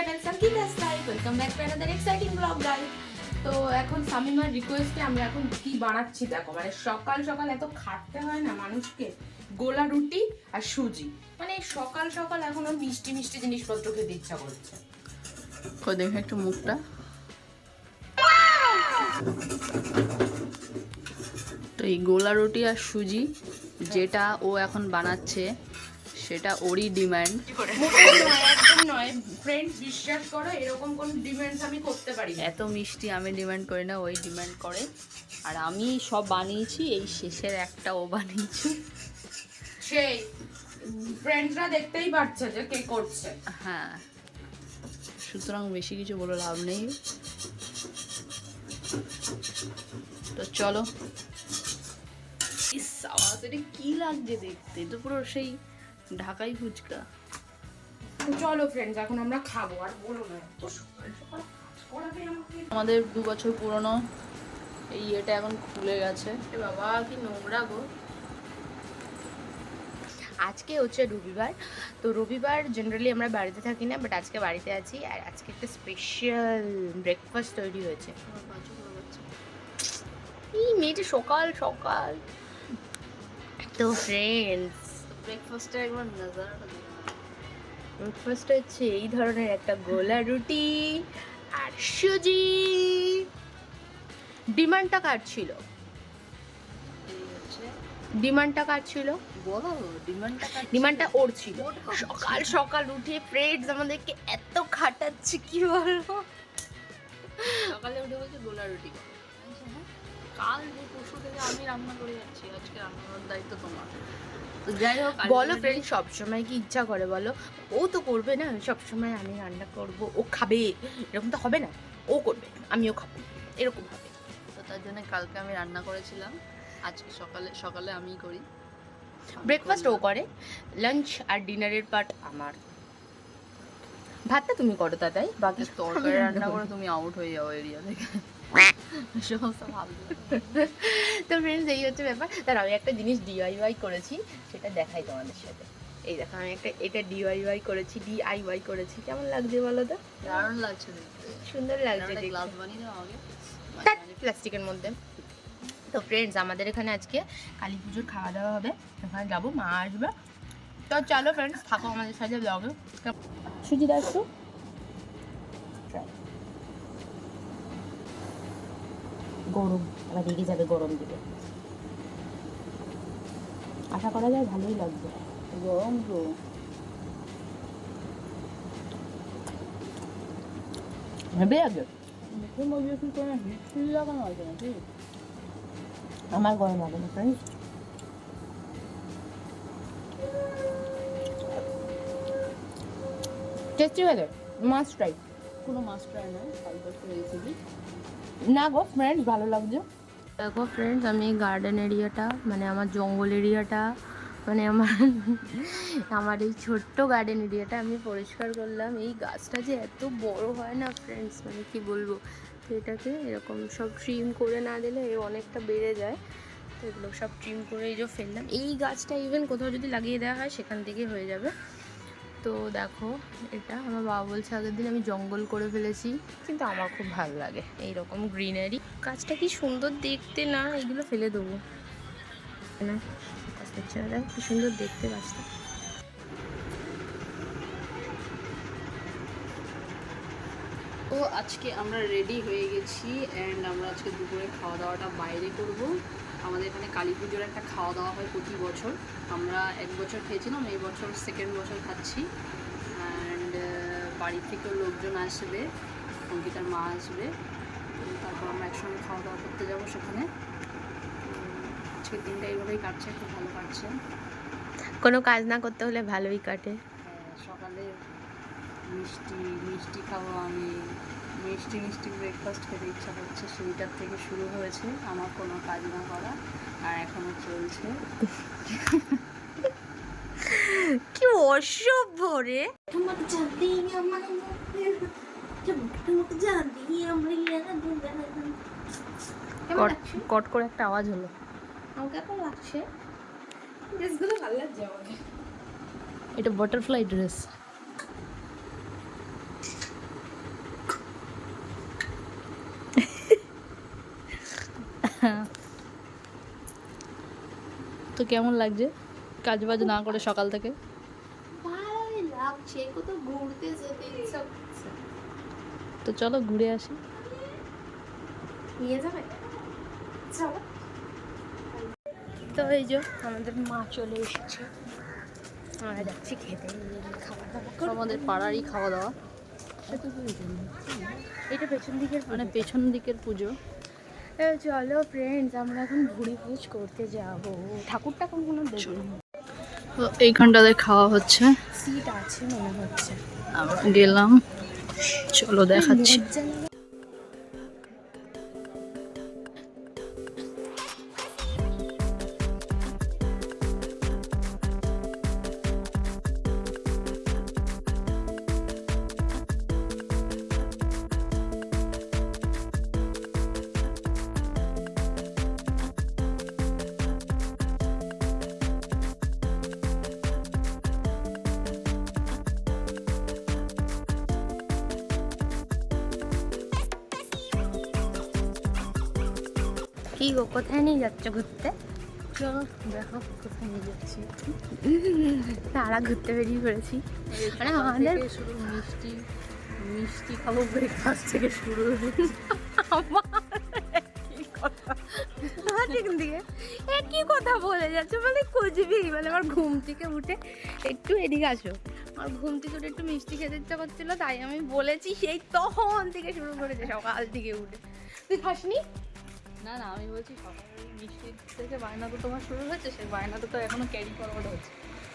Channel Sangeeta's life. Welcome back to another exciting blog guys. তো এখন শামিমার রিকোয়েস্টে আমরা এখন কি বানাচ্ছি দেখো, মানে সকাল সকাল এত খাটতে হয় না মানুষকে। গোলা রুটি আর সুজি, মানে সকাল সকাল এখন ওর মিষ্টি মিষ্টি জিনিসপত্র খেতে ইচ্ছা করছে। দেখে একটু মুখটা। তো এই গোলা রুটি আর সুজি যেটা ও এখন বানাচ্ছে সেটা ওরই ডিমান্ড। একদম নয় ফ্রেন্ডস, বিশ্বাস করো এরকম কোন ডিমান্ডস আমি করতে পারি না। এত মিষ্টি আমি ডিমান্ড করি না, ওই ডিমান্ড করে। আর আমি সব বানিয়েছি, এই শেষের একটা ও বানিয়েছে। সেই ফ্রেন্ডসরা দেখতেই পাচ্ছে যে কে করছে। হ্যাঁ, সুতরাং বেশি কিছু বলে লাভ নেই। তো চলো। এটা কি লাগছে দেখতে, তো পুরো সেই ঢাকাই ফুচকা। চলো ফ্রেন্ডস, এখন আমরা খাবো। আর বলো না, এত সকাল সকাল কাজ করাবে আমাকে। আমাদের 2 বছর পুরনো এই এটা এখন খুলে গেছে। এ বাবা কি নোংরা গো। আজকে হচ্ছে রবিবার। তো রবিবার জেনারেলি আমরা বাড়িতে থাকি না, বাট আজকে বাড়িতে আছি। আর আজকে একটা স্পেশাল ব্রেকফাস্ট তৈরি হয়েছে। এই মেয়েটা সকাল সকাল। তো ফ্রেন্ডস, ব্রেকফাস্টে একবার নজারাটা দিলাম। ব্রেকফাস্টে হচ্ছে এই ধরনের একটা গোলা রুটি আর সুজি। ডিমান্ডটা কার ছিল? ডিমান্ডটা কার ছিল বলো, ডিমান্ডটা ওর ছিল। সকাল সকাল উঠে ফ্রেন্ডস আমাদেরকে এত খাটাচ্ছে কি বলবো। সকালে উঠে বলছে গোলা রুটি করো। কাল পরশু থেকে আমি রান্না করে যাচ্ছি, আজকে রান্নার দায়িত্ব তোমার। তো যাই হোক, বলো ফ্রেন্ড, সবসময় কি ইচ্ছা করে বলো? ও তো করবে না সবসময়, আমি রান্না করব, ও খাবে, এরকম তো হবে না। ও করবে, আমিও খাবো, এরকম হবে। তো তার জন্য কালকে আমি রান্না করেছিলাম, আজকে সকালে সকালে আমিই করি। ব্রেকফাস্ট ও করে, লাঞ্চ আর ডিনারের পার্ট আমার। ভাতটা তুমি করো তাই, বাকি তরকারি রান্না করে তুমি আউট হয়ে যাও এরিয়া থেকে। তো ফ্রেন্ডস, এই হচ্ছে ব্যাপার। তার আমি একটা জিনিস ডিআইওয়াই করেছি, সেটা দেখাই তোমাদের সাথে। এই দেখো, আমি এটা ডিআইওয়াই করেছি। কেমন লাগছে বলো তো? দারুণ লাগছে দেখতে, সুন্দর লাগছে। গ্লাস বানিয়ে দাও আগে প্লাস্টিকের মধ্যে। তো ফ্রেন্ডস, আমাদের এখানে আজকে কালী পুজোর খাওয়া দাওয়া হবে, ওখানে যাবো, মা আসবে। তো চলো ফ্রেন্ডস, থাকো আমাদের সাথে ব্লগে। সুজি দাও একটু। গরম, আবার রেগে যাবে গরম দিকে। আশা করা যায় ভালোই লাগবে। গরম তো। ভেবে যাবে। মুখের মধ্যে কি কোনো হিট লাগানো আছে নাকি? আমার গরম লাগে না ফ্রেন্ডস। টেস্টি হয়েছে, মাস্ট ট্রাই। কোনো মাছ ট্রাই না, কালকে রেসিপি না গো ফ্রেন্ডস, ভালো লাগছে। দেখো ফ্রেন্ডস, আমি এই গার্ডেন এরিয়াটা, মানে আমার জঙ্গল এরিয়াটা, মানে আমার এই ছোট্ট গার্ডেন এরিয়াটা আমি পরিষ্কার করলাম। এই গাছটা যে এত বড় হয় না ফ্রেন্ডস, মানে কি বলবো। তো এটাকে এরকম সব ট্রিম করে না দিলে এ অনেকটা বেড়ে যায়। তো এগুলো সব ট্রিম করে এই যে ফেললাম। এই গাছটা ইভেন কোথাও যদি লাগিয়ে দেওয়া হয় সেখান থেকে হয়ে যাবে। তো দেখো, এটা আমার বাবা বলছে আগের দিন আমি জঙ্গল করে ফেলেছি, কিন্তু আমার খুব ভালো লাগে এইরকম গ্রিনারি। গাছটা কি সুন্দর দেখতে না, এগুলো ফেলে দেবো না, কি সুন্দর দেখতে গাছটা। তো আজকে আমরা রেডি হয়ে গেছি অ্যান্ড আমরা আজকে দুপুরে খাওয়া দাওয়াটা বাইরে করব। আমাদের এখানে কালী পুজোর একটা খাওয়া দাওয়া হয় প্রতি বছর। আমরা 1 বছর খেয়েছিলাম, এই বছর 2nd বছর খাচ্ছি। অ্যান্ড বাড়ি থেকেও লোকজন আসবে, অঙ্কিতার মা আসবে, তারপর আমরা একসঙ্গে খাওয়া দাওয়া করতে যাবো সেখানে। আজকের দিনটা এইভাবেই কাটছে, খুব ভালো কাটছে। কোনো কাজ না করতে হলে ভালোই কাটে। সকালে মিষ্টি খাবো আমি, মিষ্টি ব্রেকফাস্ট খেতে ইচ্ছা করছে, সেইটার থেকে শুরু হয়েছে আমার কোনো কাজ না করা, আর এখনো চলছে। কি অসভ্য রে। কট করে একটা আওয়াজ হলো। আমাকে এখন লাগছে ড্রেসগুলো ভালো লাগছে আমাকে। এটা বাটারফ্লাই ড্রেস। কেমন লাগছে কাজ বাজ না করে সকাল থেকে? ভালোই লাগছে, কোথাও ঘুরতে যেতে ইচ্ছা করছে। তো চলো ঘুরে আসি। নিয়ে যাবে? চলো। তো এই যে আমাদের মা চলে এসেছে, আমরা যাচ্ছি খেতে, খাওয়া দাওয়া করবো। আমাদের পাড়ারই খাওয়া দাওয়া। এটা পেছন দিকের মানে পেছন দিকের পুজো। চলো ফ্রেন্ডস, আমরা এখন ভুড়ি ভোজ করতে যাব। ঠাকুরটা কোনো দেখি তো এইখানটাতে খাওয়া হচ্ছে, সিট আছে মনে হচ্ছে। আমরা গেলাম, চলো দেখাচ্ছি। কি গো, কোথায় নিয়ে যাচ্ছ ঘুরতে? চলো দেখো কোথায় নিয়ে যাচ্ছি। তারা ঘুরতে বেরিয়ে পড়েছি। মানে আমাদের শুরু মিষ্টি মিষ্টি খাবো, ব্রেকফাস্ট থেকে শুরু হয়েছে। একই কথা বলে যাচ্ছে, মানে কুচবিহারি। মানে আমার ঘুম থেকে উঠে একটু এদিকে আসো, আমার ঘুম থেকে উঠে একটু মিষ্টি খেতে ইচ্ছা করছিল, তাই আমি বলেছি। সেই তখন থেকে শুরু করেছে, সকাল থেকে উঠে। তুই খাসনি? না না, আমি বলছি সকালে মিষ্টি থেকে বায়না তো তোমার শুরু হয়েছে, সেই বায়নাটা তো এখনো ক্যারি ফরওয়ার্ড হচ্ছে,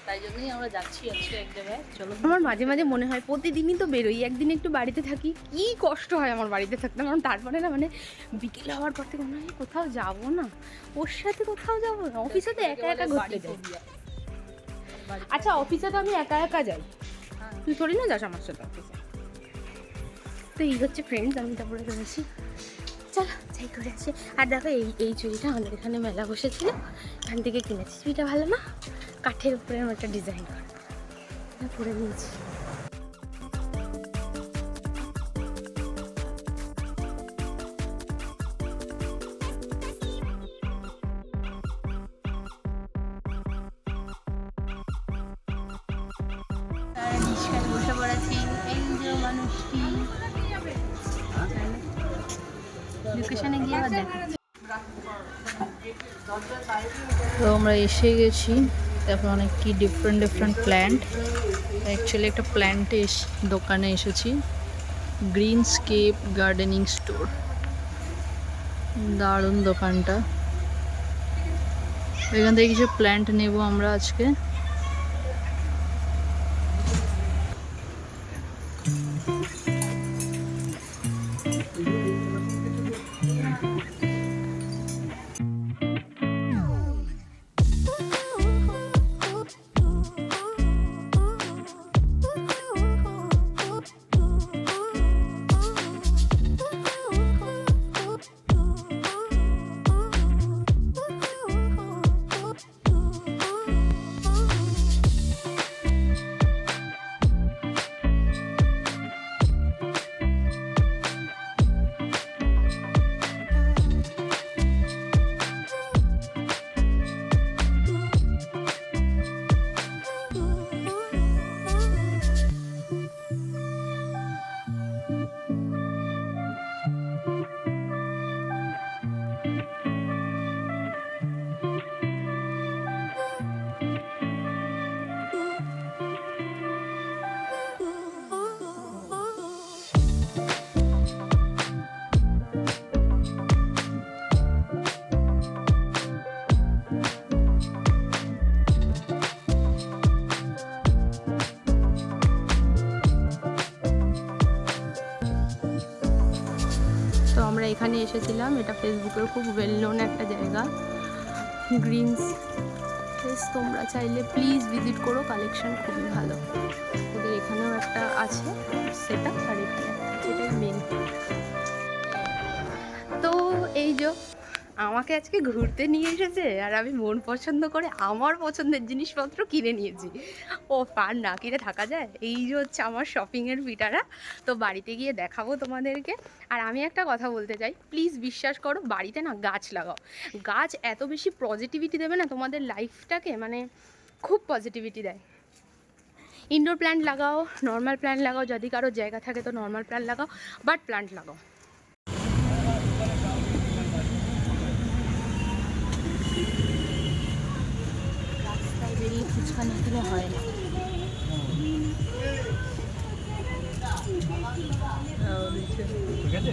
তাই জন্যই আমরা যাচ্ছি আজকে এক জায়গায়। চলো। আমার মাঝে মাঝে মনে হয় প্রতিদিনই তো বেরোই, একদিন একটু বাড়িতে থাকি, কি কষ্ট হয় আমার বাড়িতে থাকতে। কারণ তারপরে না, মানে বিকেল হওয়ার পর থেকে মনে হয় কোথাও যাবো না, ওর সাথে কোথাও যাবো না। অফিসে তো একা একা ঘুরতে যাই। আচ্ছা, অফিসে তো আমি একা একা যাই, তুই থোড়ি না যাস আমার সাথে অফিসে। তো এই হচ্ছে ফ্রেন্ডস, আমি তারপরে রয়েছি। চলো যাই করে আসি। আর দেখো, এই চুড়িটা আমাদের এখানে মেলা বসেছিল, এখান থেকে কিনেছি। চুড়িটা ভালো না? কাঠের উপরে আমার একটা ডিজাইন করা, পরে নিয়েছি। বসে পড়েছি, এই যে মানুষটি লোকেশনে গিয়ে আবার দেখাচ্ছি। তো আমরা এসে গেছি, তারপর অনেক কি ডিফারেন্ট ডিফারেন্ট প্ল্যান্ট। অ্যাকচুয়ালি একটা প্ল্যান্টের দোকানে এসেছি, গ্রিনস্কেপ গার্ডেনিং স্টোর। দারুণ দোকানটা। এখান থেকে কিছু প্ল্যান্ট নেব আমরা আজকে। তো আমরা এখানে এসেছিলাম, এটা ফেসবুকের খুব ওয়েল নোন একটা জায়গা, গ্রিনস। তোমরা চাইলে প্লিজ ভিজিট করো, কালেকশন খুবই ভালো। ওদের এখানেও একটা আছে সেটা, আর এখানে একটা আছে, এটাই মেন। তো এই যে আমাকে আজকে ঘুরতে নিয়ে এসেছে আর আমি মন পছন্দ করে আমার পছন্দের জিনিসপত্র কিনে নিয়েছি। ও পার না কিনে থাকা যায়? এই যে হচ্ছে আমার শপিংয়ের পিটারা। তো বাড়িতে গিয়ে দেখাবো তোমাদেরকে। আর আমি একটা কথা বলতে চাই, প্লিজ বিশ্বাস করো, বাড়িতে না গাছ লাগাও। গাছ এত বেশি পজিটিভিটি দেবে না তোমাদের লাইফটাকে, মানে খুব পজিটিভিটি দেয়। ইনডোর প্ল্যান্ট লাগাও, নর্মাল প্ল্যান্ট লাগাও, যদি কারো জায়গা থাকে তো নর্মাল প্ল্যান্ট লাগাও, বাট প্ল্যান্ট লাগাও। রাস্তায় বেরিয়ে ফুচকা না খেলে হয় না। ঠিক আছে?